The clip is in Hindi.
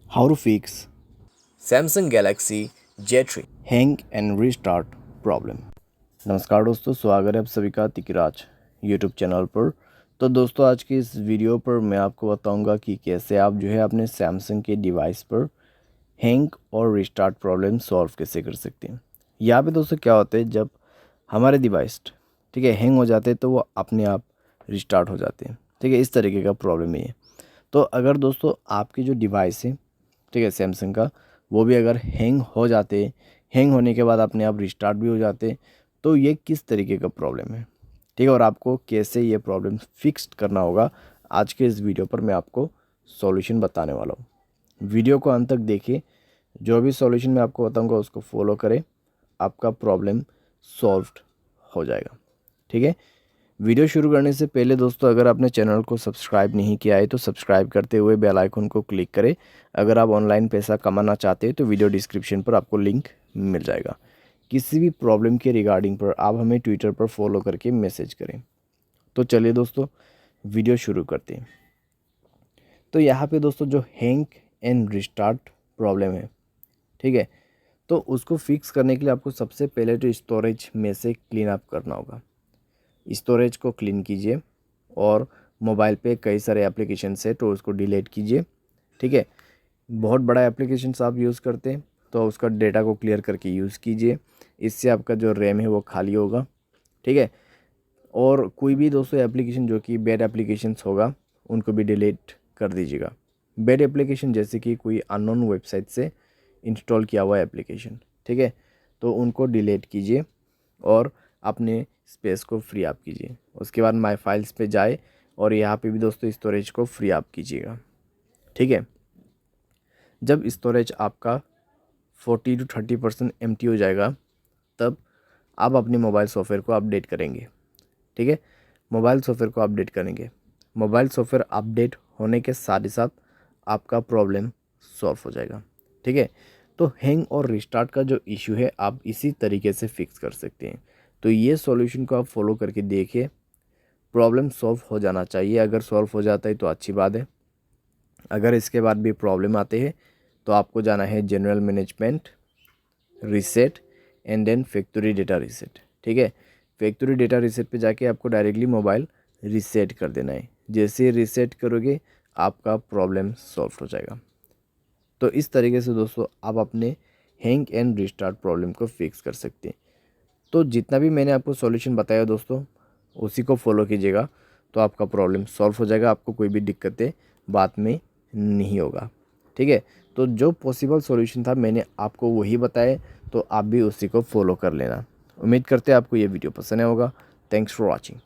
How to fix Samsung Galaxy J3। Hang and restart problem. नमस्कार दोस्तों, स्वागत है आप सभी का तिकराज यूट्यूब चैनल पर। तो दोस्तों, आज की इस वीडियो पर मैं आपको बताऊंगा कि कैसे आप जो है अपने सैमसंग के डिवाइस पर हैंग और रीस्टार्ट प्रॉब्लम सॉल्व कैसे कर सकते हैं। यहाँ पे दोस्तों क्या होता है, जब हमारे डिवाइस ठीक है हैंग हो जाते हैं तो वो अपने आप रिस्टार्ट हो जाते हैं। ठीक है, इस तरीके का प्रॉब्लम है ये। तो अगर दोस्तों आपकी जो डिवाइस है ठीक है सैमसंग का, वो भी अगर हैंग हो जाते, हैंग होने के बाद अपने आप रिस्टार्ट भी हो जाते, तो ये किस तरीके का प्रॉब्लम है, ठीक है, और आपको कैसे ये प्रॉब्लम फिक्स करना होगा, आज के इस वीडियो पर मैं आपको सॉल्यूशन बताने वाला हूँ। वीडियो को अंत तक देखिए, जो भी सॉल्यूशन मैं आपको बताऊँगा उसको फॉलो करें, आपका प्रॉब्लम सॉल्व्ड हो जाएगा। ठीक है, वीडियो शुरू करने से पहले दोस्तों, अगर आपने चैनल को सब्सक्राइब नहीं किया है तो सब्सक्राइब करते हुए बेल आइकन को क्लिक करें। अगर आप ऑनलाइन पैसा कमाना चाहते हैं तो वीडियो डिस्क्रिप्शन पर आपको लिंक मिल जाएगा। किसी भी प्रॉब्लम के रिगार्डिंग पर आप हमें ट्विटर पर फॉलो करके मैसेज करें। तो चलिए दोस्तों, वीडियो शुरू करते हैं। तो यहाँ पे दोस्तों जो हैंग एंड रिस्टार्ट प्रॉब्लम है, ठीक है, तो उसको फिक्स करने के लिए आपको सबसे पहले तो स्टोरेज में से क्लीन अप करना होगा। स्टोरेज को क्लीन कीजिए और मोबाइल पे कई सारे एप्लीकेशंस है तो उसको डिलीट कीजिए। ठीक है, बहुत बड़ा एप्लीकेशंस आप यूज़ करते हैं तो उसका डेटा को क्लियर करके यूज़ कीजिए। इससे आपका जो रैम है वो खाली होगा। ठीक है, और कोई भी दोस्तों एप्लीकेशन जो कि बैड एप्लीकेशंस होगा उनको भी डिलीट कर दीजिएगा। बैड एप्लीकेशन जैसे कि कोई अननोन वेबसाइट से इंस्टॉल किया हुआ एप्लीकेशन, ठीक है, तो उनको डिलीट कीजिए और अपने स्पेस को फ्री अप कीजिए। उसके बाद माय फाइल्स पे जाए और यहाँ पे भी दोस्तों स्टोरेज को फ्री अप कीजिएगा। ठीक है, जब स्टोरेज आपका 40 to 30% एम्प्टी हो जाएगा, तब आप अपने मोबाइल सॉफ्टवेयर को अपडेट करेंगे। ठीक है, मोबाइल सॉफ्टवेयर को अपडेट करेंगे। मोबाइल सॉफ्टवेयर अपडेट होने के साथ ही साथ आपका प्रॉब्लम सॉल्व हो जाएगा। ठीक है, तो हैंग और रिस्टार्ट का जो इशू है आप इसी तरीके से फिक्स कर सकते हैं। तो ये सॉल्यूशन को आप फॉलो करके देखिए, प्रॉब्लम सॉल्व हो जाना चाहिए। अगर सॉल्व हो जाता है तो अच्छी बात है। अगर इसके बाद भी प्रॉब्लम आते हैं तो आपको जाना है general management, reset and then factory data reset. ठीक है, फैक्ट्री डेटा रीसेट पे जाके आपको डायरेक्टली मोबाइल रीसेट कर देना है। जैसे रीसेट करोगे आपका प्रॉब्लम सॉल्व हो जाएगा। तो इस तरीके से दोस्तों आप अपने हैंग एंड रिस्टार्ट प्रॉब्लम को फिक्स कर सकते हैं। तो जितना भी मैंने आपको सॉल्यूशन बताया दोस्तों, उसी को फॉलो कीजिएगा तो आपका प्रॉब्लम सॉल्व हो जाएगा। आपको कोई भी दिक्कतें बाद में नहीं होगा। ठीक है, तो जो पॉसिबल सॉल्यूशन था मैंने आपको वही बताया, तो आप भी उसी को फॉलो कर लेना। उम्मीद करते हैं आपको ये वीडियो पसंद आया होगा। Thanks for watching.